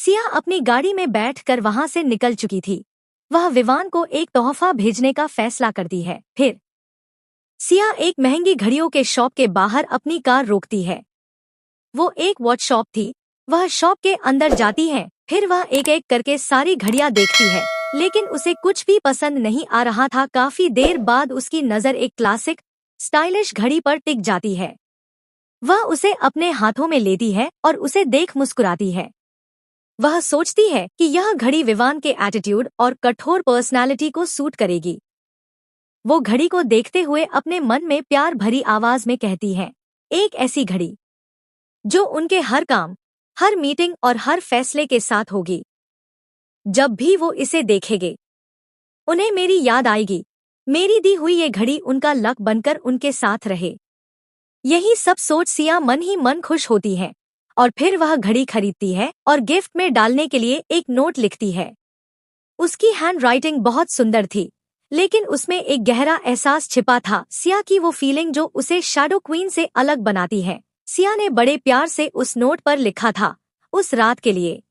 सिया अपनी गाड़ी में बैठकर वहां से निकल चुकी थी। वह विवान को एक तोहफा भेजने का फैसला करती है। फिर सिया एक महंगी घड़ियों के शॉप के बाहर अपनी कार रोकती है। वो एक वॉच शॉप थी। वह शॉप के अंदर जाती है। फिर वह एक एक करके सारी घड़ियां देखती है, लेकिन उसे कुछ भी पसंद नहीं आ रहा था। काफी देर बाद उसकी नजर एक क्लासिक स्टाइलिश घड़ी पर टिक जाती है। वह उसे अपने हाथों में लेती है और उसे देख मुस्कुराती है। वह सोचती है कि यह घड़ी विवान के एटीट्यूड और कठोर पर्सनालिटी को सूट करेगी। वो घड़ी को देखते हुए अपने मन में प्यार भरी आवाज में कहती है, एक ऐसी घड़ी जो उनके हर काम, हर मीटिंग और हर फैसले के साथ होगी। जब भी वो इसे देखेंगे, उन्हें मेरी याद आएगी। मेरी दी हुई ये घड़ी उनका लक बनकर उनके साथ रहे। यही सब सोच सिया मन ही मन खुश होती है और फिर वह घड़ी खरीदती है और गिफ्ट में डालने के लिए एक नोट लिखती है। उसकी हैंड राइटिंग बहुत सुंदर थी, लेकिन उसमें एक गहरा एहसास छिपा था, सिया की वो फीलिंग जो उसे शैडो क्वीन से अलग बनाती है। सिया ने बड़े प्यार से उस नोट पर लिखा था, उस रात के लिए,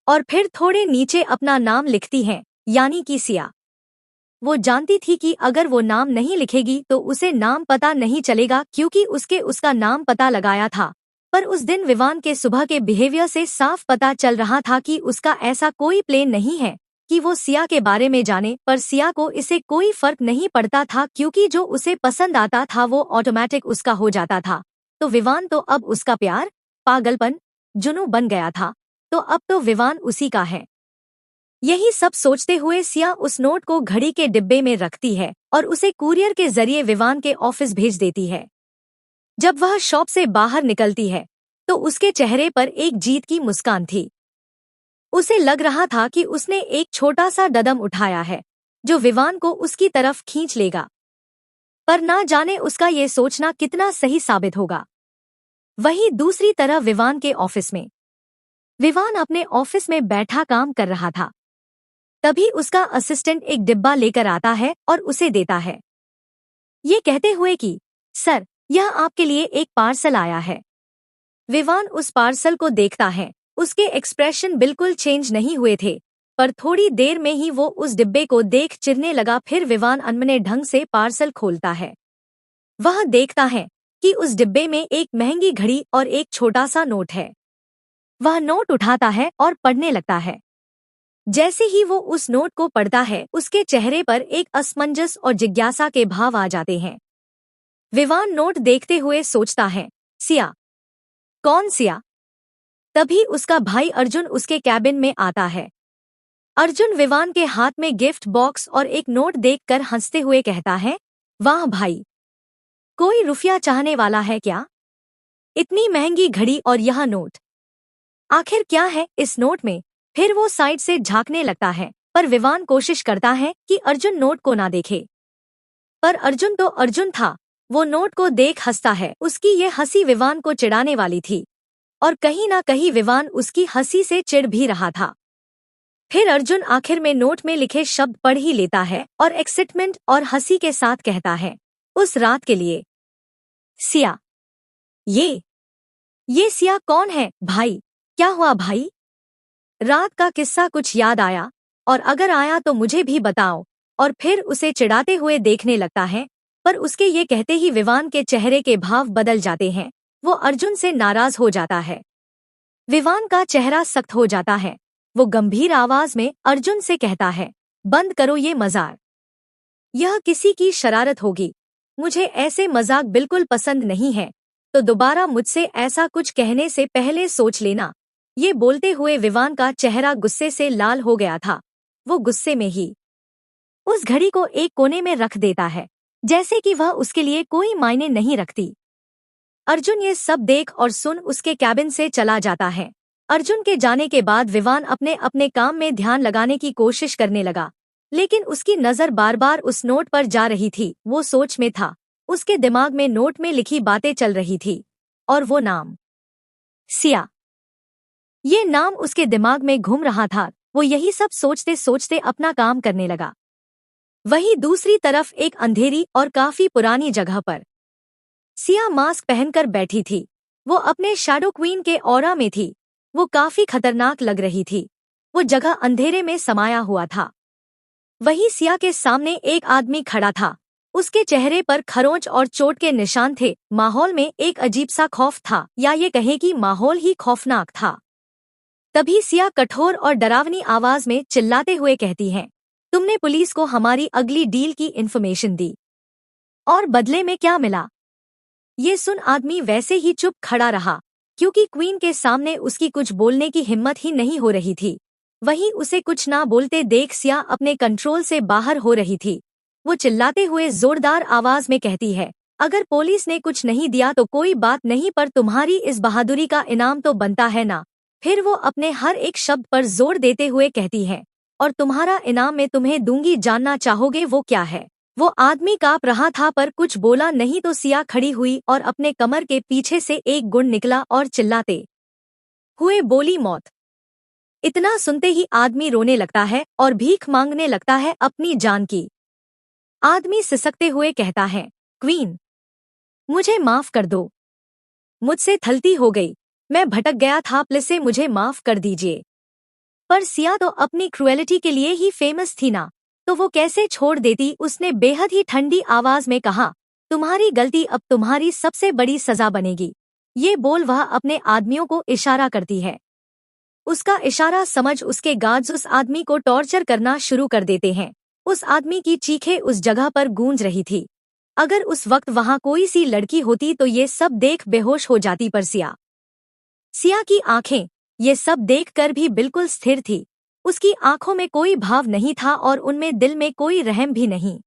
और फिर थोड़े नीचे अपना नाम लिखती है, यानी कि सिया। वो जानती थी कि अगर वो नाम नहीं लिखेगी तो उसे नाम पता नहीं चलेगा, क्योंकि उसका नाम पता लगाया था। पर उस दिन विवान के सुबह के बिहेवियर से साफ पता चल रहा था कि उसका ऐसा कोई प्लान नहीं है कि वो सिया के बारे में जाने। पर सिया को इससे कोई फर्क नहीं पड़ता था, क्योंकि जो उसे पसंद आता था वो ऑटोमेटिक उसका हो जाता था। तो विवान तो अब उसका प्यार, पागलपन, जुनून बन गया था। तो अब तो विवान उसी का है। यही सब सोचते हुए सिया उस नोट को घड़ी के डिब्बे में रखती है और उसे कुरियर के जरिए विवान के ऑफिस भेज देती है। जब वह शॉप से बाहर निकलती है तो उसके चेहरे पर एक जीत की मुस्कान थी। उसे लग रहा था कि उसने एक छोटा सा कदम उठाया है जो विवान को उसकी तरफ खींच लेगा। पर ना जाने उसका ये सोचना कितना सही साबित होगा। वहीं दूसरी तरफ विवान के ऑफिस में, विवान अपने ऑफिस में बैठा काम कर रहा था। तभी उसका असिस्टेंट एक डिब्बा लेकर आता है और उसे देता है, ये कहते हुए कि सर, यह आपके लिए एक पार्सल आया है। विवान उस पार्सल को देखता है। उसके एक्सप्रेशन बिल्कुल चेंज नहीं हुए थे, पर थोड़ी देर में ही वो उस डिब्बे को देख चिढ़ने लगा। फिर विवान अनमने ढंग से पार्सल खोलता है। वह देखता है कि उस डिब्बे में एक महंगी घड़ी और एक छोटा सा नोट है। वह नोट उठाता है और पढ़ने लगता है। जैसे ही वो उस नोट को पढ़ता है, उसके चेहरे पर एक असमंजस और जिज्ञासा के भाव आ जाते हैं। विवान नोट देखते हुए सोचता है, सिया? कौन सिया? तभी उसका भाई अर्जुन उसके कैबिन में आता है। अर्जुन विवान के हाथ में गिफ्ट बॉक्स और एक नोट देखकर हंसते हुए कहता है, वाह भाई, कोई रुपया चाहने वाला है क्या? इतनी महंगी घड़ी और यह नोट, आखिर क्या है इस नोट में? फिर वो साइड से झांकने लगता है, पर विवान कोशिश करता है कि अर्जुन नोट को ना देखे। पर अर्जुन तो अर्जुन था, वो नोट को देख हंसता है। उसकी ये हंसी विवान को चिढ़ाने वाली थी और कहीं ना कहीं विवान उसकी हंसी से चिढ़ भी रहा था। फिर अर्जुन आखिर में नोट में लिखे शब्द पढ़ ही लेता है और एक्साइटमेंट और हंसी के साथ कहता है, उस रात के लिए। सिया? ये सिया कौन है भाई? क्या हुआ भाई? रात का किस्सा कुछ याद आया? और अगर आया तो मुझे भी बताओ। और फिर उसे चिढ़ाते हुए देखने लगता है, पर उसके ये कहते ही विवान के चेहरे के भाव बदल जाते हैं। वो अर्जुन से नाराज हो जाता है। विवान का चेहरा सख्त हो जाता है। वो गंभीर आवाज में अर्जुन से कहता है, बंद करो ये मजाक। यह किसी की शरारत होगी। मुझे ऐसे मजाक बिल्कुल पसंद नहीं है, तो दोबारा मुझसे ऐसा कुछ कहने से पहले सोच लेना। ये बोलते हुए विवान का चेहरा गुस्से से लाल हो गया था। वो गुस्से में ही उस घड़ी को एक कोने में रख देता है, जैसे कि वह उसके लिए कोई मायने नहीं रखती। अर्जुन ये सब देख और सुन उसके कैबिन से चला जाता है। अर्जुन के जाने के बाद विवान अपने अपने काम में ध्यान लगाने की कोशिश करने लगा, लेकिन उसकी नजर बार बार उस नोट पर जा रही थी। वो सोच में था। उसके दिमाग में नोट में लिखी बातें चल रही थी और वो नाम, सिया, ये नाम उसके दिमाग में घूम रहा था। वो यही सब सोचते सोचते अपना काम करने लगा। वहीं दूसरी तरफ एक अंधेरी और काफी पुरानी जगह पर सिया मास्क पहनकर बैठी थी। वो अपने शैडो क्वीन के ऑरा में थी। वो काफी खतरनाक लग रही थी। वो जगह अंधेरे में समाया हुआ था। वहीं सिया के सामने एक आदमी खड़ा था। उसके चेहरे पर खरोंच और चोट के निशान थे। माहौल में एक अजीब सा खौफ था, या ये कहे कि माहौल ही खौफनाक था। तभी सिया कठोर और डरावनी आवाज में चिल्लाते हुए कहती है, तुमने पुलिस को हमारी अगली डील की इन्फॉर्मेशन दी, और बदले में क्या मिला? ये सुन आदमी वैसे ही चुप खड़ा रहा, क्योंकि क्वीन के सामने उसकी कुछ बोलने की हिम्मत ही नहीं हो रही थी। वहीं उसे कुछ ना बोलते देख सिया अपने कंट्रोल से बाहर हो रही थी। वो चिल्लाते हुए जोरदार आवाज में कहती है, अगर पुलिस ने कुछ नहीं दिया तो कोई बात नहीं, पर तुम्हारी इस बहादुरी का इनाम तो बनता है ना। फिर वो अपने हर एक शब्द पर जोर देते हुए कहती है, और तुम्हारा इनाम मैं तुम्हें दूंगी, जानना चाहोगे वो क्या है? वो आदमी कांप रहा था पर कुछ बोला नहीं तो सिया खड़ी हुई और अपने कमर के पीछे से एक गुण निकला और चिल्लाते हुए बोली, मौत। इतना सुनते ही आदमी रोने लगता है और भीख मांगने लगता है अपनी जान की। आदमी सिसकते हुए कहता है, क्वीन, मुझे माफ कर दो, मुझसे गलती हो गई, मैं भटक गया था, प्लीज से मुझे माफ कर दीजिए। पर सिया तो अपनी क्रुएलिटी के लिए ही फेमस थी ना, तो वो कैसे छोड़ देती। उसने बेहद ही ठंडी आवाज में कहा, तुम्हारी गलती अब तुम्हारी सबसे बड़ी सजा बनेगी। ये बोल वह अपने आदमियों को इशारा करती है। उसका इशारा समझ उसके गार्ड्स उस आदमी को टॉर्चर करना शुरू कर देते हैं। उस आदमी की चीखें उस जगह पर गूंज रही थी। अगर उस वक्त वहां कोई सी लड़की होती तो ये सब देख बेहोश हो जाती, पर सिया की आंखें ये सब देखकर भी बिल्कुल स्थिर थी। उसकी आंखों में कोई भाव नहीं था और उनमें दिल में कोई रहम भी नहीं।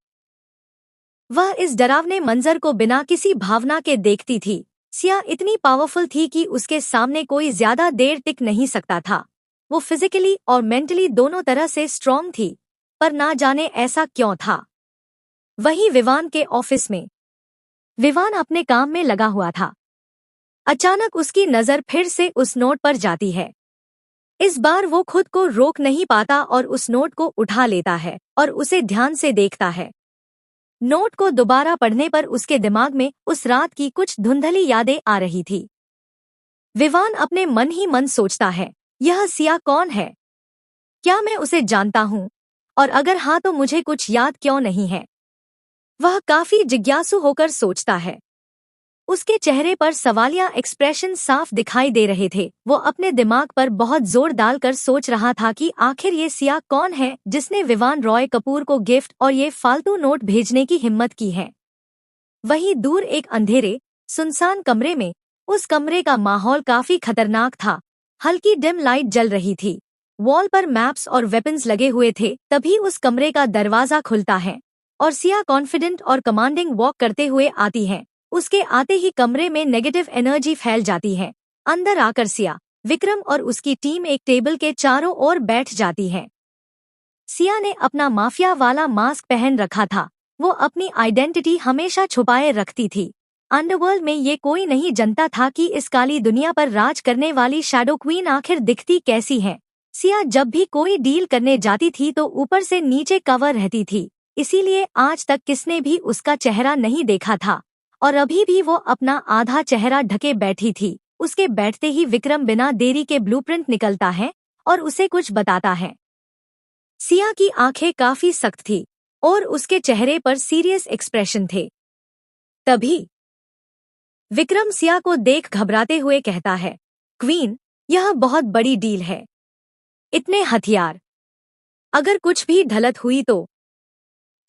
वह इस डरावने मंजर को बिना किसी भावना के देखती थी। सिया इतनी पावरफुल थी कि उसके सामने कोई ज्यादा देर टिक नहीं सकता था। वो फिजिकली और मेंटली दोनों तरह से स्ट्रांग थी, पर ना जाने ऐसा क्यों था। वहीं विवान के ऑफिस में विवान अपने काम में लगा हुआ था। अचानक उसकी नजर फिर से उस नोट पर जाती है। इस बार वो खुद को रोक नहीं पाता और उस नोट को उठा लेता है और उसे ध्यान से देखता है। नोट को दोबारा पढ़ने पर उसके दिमाग में उस रात की कुछ धुंधली यादें आ रही थी। विवान अपने मन ही मन सोचता है, यह सिया कौन है? क्या मैं उसे जानता हूँ? और अगर हाँ तो मुझे कुछ याद क्यों नहीं है? वह काफी जिज्ञासु होकर सोचता है। उसके चेहरे पर सवालिया एक्सप्रेशन साफ दिखाई दे रहे थे। वो अपने दिमाग पर बहुत जोर डालकर सोच रहा था कि आखिर ये सिया कौन है जिसने विवान रॉय कपूर को गिफ्ट और ये फालतू नोट भेजने की हिम्मत की है। वहीं दूर एक अंधेरे सुनसान कमरे में, उस कमरे का माहौल काफी खतरनाक था। हल्की डिम लाइट जल रही थी, वॉल पर मैप्स और वेपन्स लगे हुए थे। तभी उस कमरे का दरवाजा खुलता है और सिया कॉन्फिडेंट और कमांडिंग वॉक करते हुए आती है। उसके आते ही कमरे में नेगेटिव एनर्जी फैल जाती है। अंदर आकर सिया, विक्रम और उसकी टीम एक टेबल के चारों ओर बैठ जाती है। सिया ने अपना माफिया वाला मास्क पहन रखा था। वो अपनी आइडेंटिटी हमेशा छुपाए रखती थी। अंडरवर्ल्ड में ये कोई नहीं जानता था कि इस काली दुनिया पर राज करने वाली शैडो क्वीन आखिर दिखती कैसी है। सिया जब भी कोई डील करने जाती थी तो ऊपर से नीचे कवर रहती थी, इसीलिए आज तक किसने भी उसका चेहरा नहीं देखा था। और अभी भी वो अपना आधा चेहरा ढके बैठी थी। उसके बैठते ही विक्रम बिना देरी के ब्लूप्रिंट निकलता है और उसे कुछ बताता है। सिया की आंखें काफी सख्त थी और उसके चेहरे पर सीरियस एक्सप्रेशन थे। तभी विक्रम सिया को देख घबराते हुए कहता है, क्वीन, यह बहुत बड़ी डील है। इतने हथियार, अगर कुछ भी गलत हुई तो?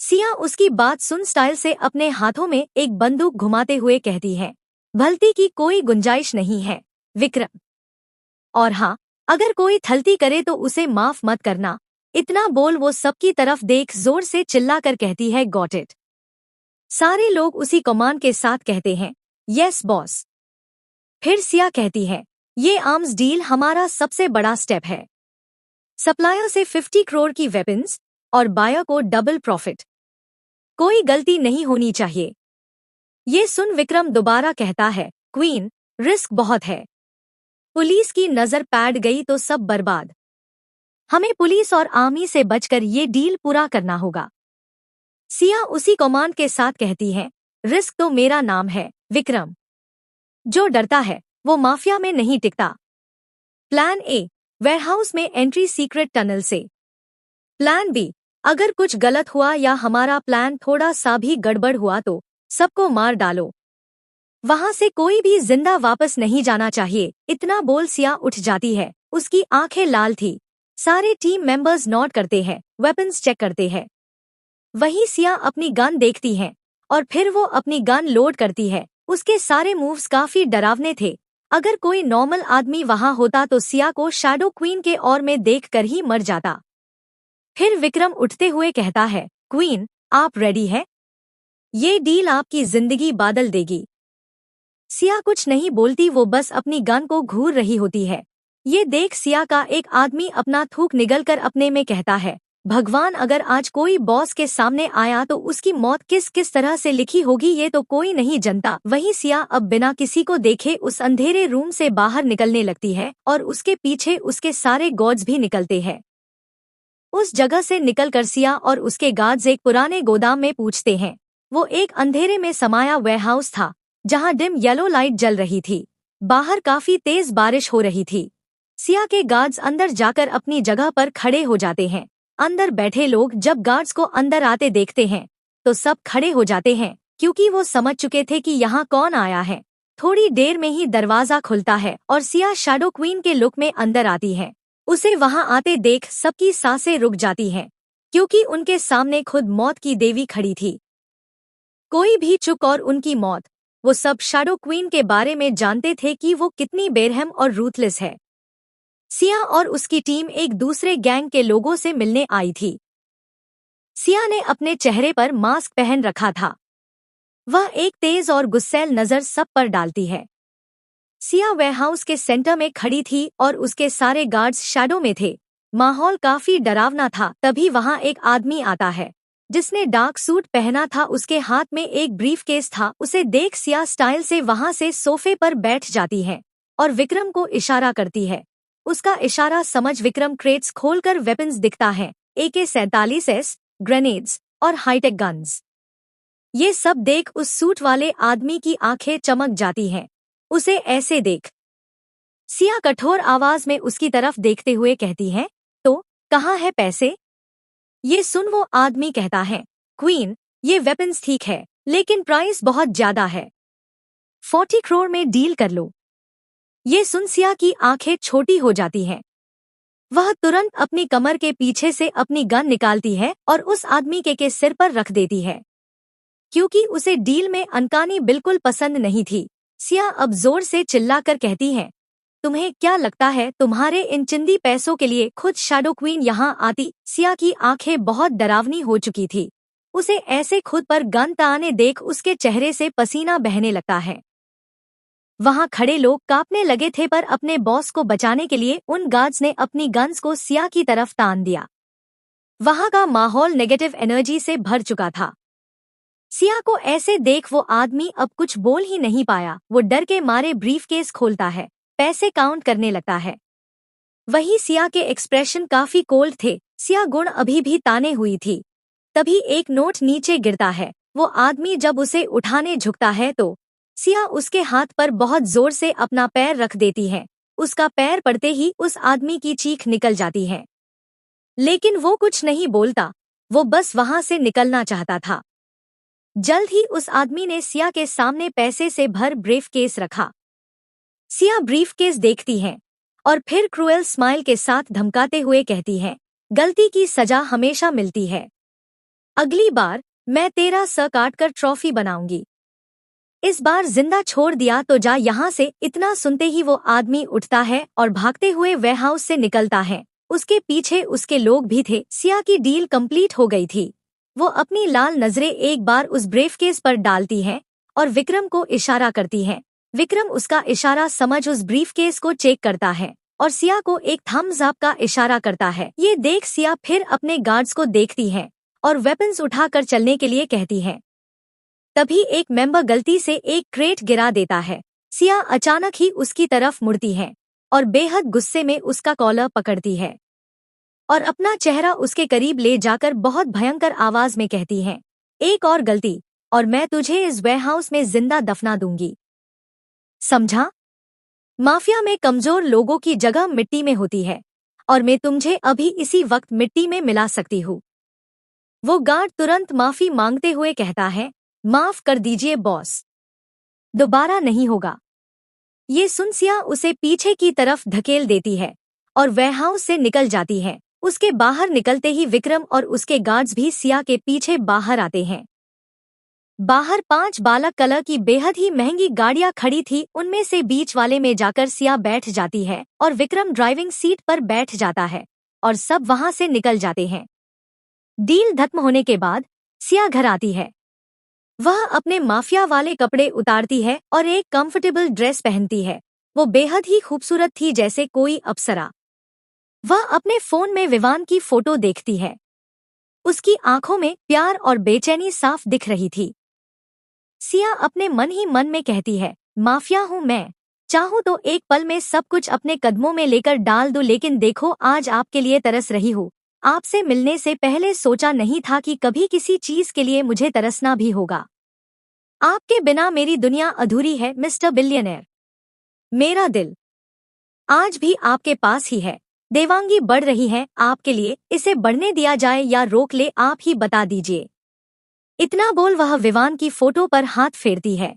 सिया उसकी बात सुन स्टाइल से अपने हाथों में एक बंदूक घुमाते हुए कहती है, भलती की कोई गुंजाइश नहीं है विक्रम। और हाँ, अगर कोई थलती करे तो उसे माफ मत करना। इतना बोल वो सबकी तरफ देख जोर से चिल्लाकर कहती है, गॉट इट। सारे लोग उसी कमांड के साथ कहते हैं, यस बॉस। फिर सिया कहती है, ये आर्म्स डील हमारा सबसे बड़ा स्टेप है। सप्लायर से 50 करोड़ की वेपन्स और बायर को डबल प्रॉफिट। कोई गलती नहीं होनी चाहिए। ये सुन विक्रम दोबारा कहता है, क्वीन, रिस्क बहुत है। पुलिस की नजर पैड गई तो सब बर्बाद। हमें पुलिस और आर्मी से बचकर ये डील पूरा करना होगा। सिया उसी कमांड के साथ कहती है, रिस्क तो मेरा नाम है विक्रम। जो डरता है वो माफिया में नहीं टिकता। प्लान ए, वेयरहाउस में एंट्री सीक्रेट टनल से। प्लान बी, अगर कुछ गलत हुआ या हमारा प्लान थोड़ा सा भी गड़बड़ हुआ तो सबको मार डालो। वहां से कोई भी जिंदा वापस नहीं जाना चाहिए। इतना बोल सिया उठ जाती है। उसकी आंखें लाल थी। सारे टीम मेंबर्स नोट करते हैं, वेपन्स चेक करते हैं। वहीं सिया अपनी गन देखती है और फिर वो अपनी गन लोड करती है। उसके सारे मूव्स काफी डरावने थे। अगर कोई नॉर्मल आदमी वहां होता तो सिया को शैडो क्वीन के ओर में देखकर ही मर जाता। फिर विक्रम उठते हुए कहता है, क्वीन, आप रेडी है? ये डील आपकी जिंदगी बदल देगी। सिया कुछ नहीं बोलती, वो बस अपनी गन को घूर रही होती है। ये देख सिया का एक आदमी अपना थूक निगलकर अपने में कहता है, भगवान, अगर आज कोई बॉस के सामने आया तो उसकी मौत किस किस तरह से लिखी होगी ये तो कोई नहीं जानता। वहीं सिया अब बिना किसी को देखे उस अंधेरे रूम से बाहर निकलने लगती है और उसके पीछे उसके सारे गॉड्स भी निकलते हैं। उस जगह से निकलकर सिया और उसके गार्ड्स एक पुराने गोदाम में पूछते हैं। वो एक अंधेरे में समाया वेयरहाउस था जहां डिम येलो लाइट जल रही थी। बाहर काफी तेज बारिश हो रही थी। सिया के गार्ड्स अंदर जाकर अपनी जगह पर खड़े हो जाते हैं। अंदर बैठे लोग जब गार्ड्स को अंदर आते देखते हैं तो सब खड़े हो जाते हैं, क्योंकि वो समझ चुके थे कि यहाँ कौन आया है। थोड़ी देर में ही दरवाजा खुलता है और सिया शैडो क्वीन के लुक में अंदर आती है। उसे वहां आते देख सबकी सांसें रुक जाती हैं, क्योंकि उनके सामने खुद मौत की देवी खड़ी थी। कोई भी चुप और उनकी मौत। वो सब शैडो क्वीन के बारे में जानते थे कि वो कितनी बेरहम और रूथलेस है। सिया और उसकी टीम एक दूसरे गैंग के लोगों से मिलने आई थी। सिया ने अपने चेहरे पर मास्क पहन रखा था। वह एक तेज और गुस्सैल नजर सब पर डालती है। सिया वेयरहाउस के सेंटर में खड़ी थी और उसके सारे गार्ड्स शैडो में थे। माहौल काफी डरावना था। तभी वहां एक आदमी आता है जिसने डार्क सूट पहना था। उसके हाथ में एक ब्रीफकेस था। उसे देख सिया स्टाइल से वहां से सोफे पर बैठ जाती है और विक्रम को इशारा करती है। उसका इशारा समझ विक्रम क्रेट्स खोलकर वेपन्स दिखता है, AK-47S, ग्रेनेड्स और हाईटेक गन्स। ये सब देख उस सूट वाले आदमी की आंखें चमक जाती हैं। उसे ऐसे देख सिया कठोर आवाज में उसकी तरफ देखते हुए कहती है, तो कहाँ है पैसे? ये सुन वो आदमी कहता है, क्वीन, ये वेपन्स ठीक है लेकिन प्राइस बहुत ज्यादा है। 40 करोड़ में डील कर लो। ये सुन सिया की आंखें छोटी हो जाती हैं। वह तुरंत अपनी कमर के पीछे से अपनी गन निकालती है और उस आदमी के सिर पर रख देती है, क्योंकि उसे डील में अनकानी बिल्कुल पसंद नहीं थी। सिया अब जोर से चिल्लाकर कहती है, तुम्हें क्या लगता है तुम्हारे इन चिंदी पैसों के लिए खुद शैडो क्वीन यहाँ आती? सिया की आंखें बहुत डरावनी हो चुकी थी। उसे ऐसे खुद पर गन ताने देख उसके चेहरे से पसीना बहने लगता है। वहां खड़े लोग कांपने लगे थे, पर अपने बॉस को बचाने के लिए उन गार्ड्स ने अपनी गन्स को सिया की तरफ तान दिया। वहां का माहौल नेगेटिव एनर्जी से भर चुका था। सिया को ऐसे देख वो आदमी अब कुछ बोल ही नहीं पाया। वो डर के मारे ब्रीफकेस खोलता है, पैसे काउंट करने लगता है। वहीं सिया के एक्सप्रेशन काफी कोल्ड थे। सिया गुण अभी भी ताने हुई थी। तभी एक नोट नीचे गिरता है। वो आदमी जब उसे उठाने झुकता है तो सिया उसके हाथ पर बहुत जोर से अपना पैर रख देती है। उसका पैर पड़ते ही उस आदमी की चीख निकल जाती है, लेकिन वो कुछ नहीं बोलता। वो बस वहां से निकलना चाहता था। जल्द ही उस आदमी ने सिया के सामने पैसे से भर ब्रीफकेस रखा। सिया ब्रीफकेस देखती है और फिर क्रूएल स्माइल के साथ धमकाते हुए कहती है, गलती की सजा हमेशा मिलती है। अगली बार मैं तेरा सर काटकर ट्रॉफी बनाऊंगी। इस बार जिंदा छोड़ दिया तो जा यहाँ से। इतना सुनते ही वो आदमी उठता है और भागते हुए वेयरहाउस से निकलता है। उसके पीछे उसके लोग भी थे। सिया की डील कंप्लीट हो गई थी। वो अपनी लाल नजरें एक बार उस ब्रीफकेस पर डालती है और विक्रम को इशारा करती है। विक्रम उसका इशारा समझ उस ब्रीफकेस को चेक करता है और सिया को एक थम्स अप का इशारा करता है। ये देख सिया फिर अपने गार्ड्स को देखती है और वेपन्स उठाकर चलने के लिए कहती है। तभी एक मेंबर गलती से एक क्रेट गिरा देता है। सिया अचानक ही उसकी तरफ मुड़ती है और बेहद गुस्से में उसका कॉलर पकड़ती है और अपना चेहरा उसके करीब ले जाकर बहुत भयंकर आवाज में कहती है, एक और गलती और मैं तुझे इस वेयरहाउस में जिंदा दफना दूंगी, समझा? माफिया में कमजोर लोगों की जगह मिट्टी में होती है और मैं तुझे अभी इसी वक्त मिट्टी में मिला सकती हूँ। वो गार्ड तुरंत माफी मांगते हुए कहता है, माफ कर दीजिए बॉस, दोबारा नहीं होगा। ये सुन सिया उसे पीछे की तरफ धकेल देती है और वेयरहाउस से निकल जाती है। उसके बाहर निकलते ही विक्रम और उसके गार्ड्स भी सिया के पीछे बाहर आते हैं। बाहर 5 बालक कलर की बेहद ही महंगी गाड़ियां खड़ी थी। उनमें से बीच वाले में जाकर सिया बैठ जाती है और विक्रम ड्राइविंग सीट पर बैठ जाता है और सब वहां से निकल जाते हैं। डील खत्म होने के बाद सिया घर आती है। वह अपने माफिया वाले कपड़े उतारती है और एक कंफर्टेबल ड्रेस पहनती है। वो बेहद ही खूबसूरत थी, जैसे कोई अप्सरा। वह अपने फोन में विवान की फोटो देखती है। उसकी आंखों में प्यार और बेचैनी साफ दिख रही थी। सिया अपने मन ही मन में कहती है, माफिया हूँ मैं, चाहूँ तो एक पल में सब कुछ अपने कदमों में लेकर डाल दूं, लेकिन देखो आज आपके लिए तरस रही हूँ। आपसे मिलने से पहले सोचा नहीं था कि कभी किसी चीज के लिए मुझे तरसना भी होगा। आपके बिना मेरी दुनिया अधूरी है मिस्टर बिलियनर। मेरा दिल आज भी आपके पास ही है। देवांगी बढ़ रही है आपके लिए, इसे बढ़ने दिया जाए या रोक ले, आप ही बता दीजिए। इतना बोल वह विवान की फोटो पर हाथ फेरती है।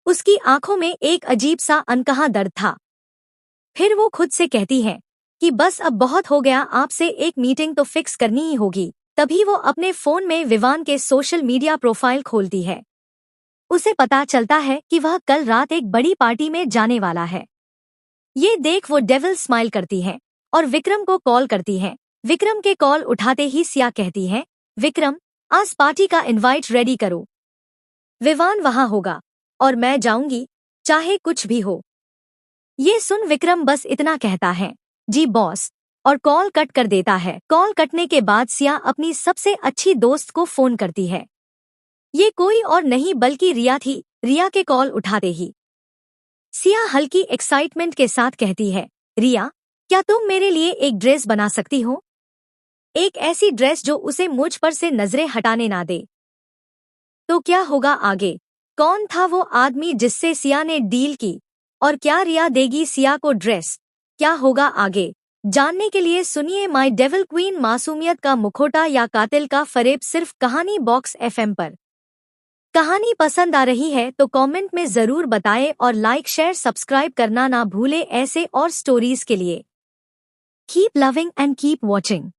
उसकी आंखों में एक अजीब सा अनकहा दर्द था। फिर वो खुद से कहती है कि बस अब बहुत हो गया, आपसे एक मीटिंग तो फिक्स करनी ही होगी। तभी वो अपने फोन में विवान के सोशल मीडिया प्रोफाइल खोलती है। उसे पता चलता है कि वह कल रात एक बड़ी पार्टी में जाने वाला है। ये देख वो डेविल स्माइल करती है और विक्रम को कॉल करती है। विक्रम के कॉल उठाते ही सिया कहती है, विक्रम आज पार्टी का इनवाइट रेडी करो। विवान वहां होगा और मैं जाऊंगी, चाहे कुछ भी हो। ये सुन विक्रम बस इतना कहता है, जी बॉस, और कॉल कट कर देता है। कॉल कटने के बाद सिया अपनी सबसे अच्छी दोस्त को फोन करती है। ये कोई और नहीं बल्कि रिया थी। रिया के कॉल उठाते ही सिया हल्की एक्साइटमेंट के साथ कहती है, रिया क्या तुम मेरे लिए एक ड्रेस बना सकती हो? एक ऐसी ड्रेस जो उसे मुझ पर से नजरें हटाने ना दे। तो क्या होगा आगे? कौन था वो आदमी जिससे सिया ने डील की और क्या रिया देगी सिया को ड्रेस? क्या होगा आगे जानने के लिए सुनिए माय डेविल क्वीन मासूमियत का मुखौटा या कातिल का फरेब, सिर्फ कहानी बॉक्स FM पर। कहानी पसंद आ रही है तो कमेंट में जरूर बताएं और लाइक शेयर सब्सक्राइब करना ना भूले ऐसे और स्टोरीज के लिए। Keep loving and keep watching.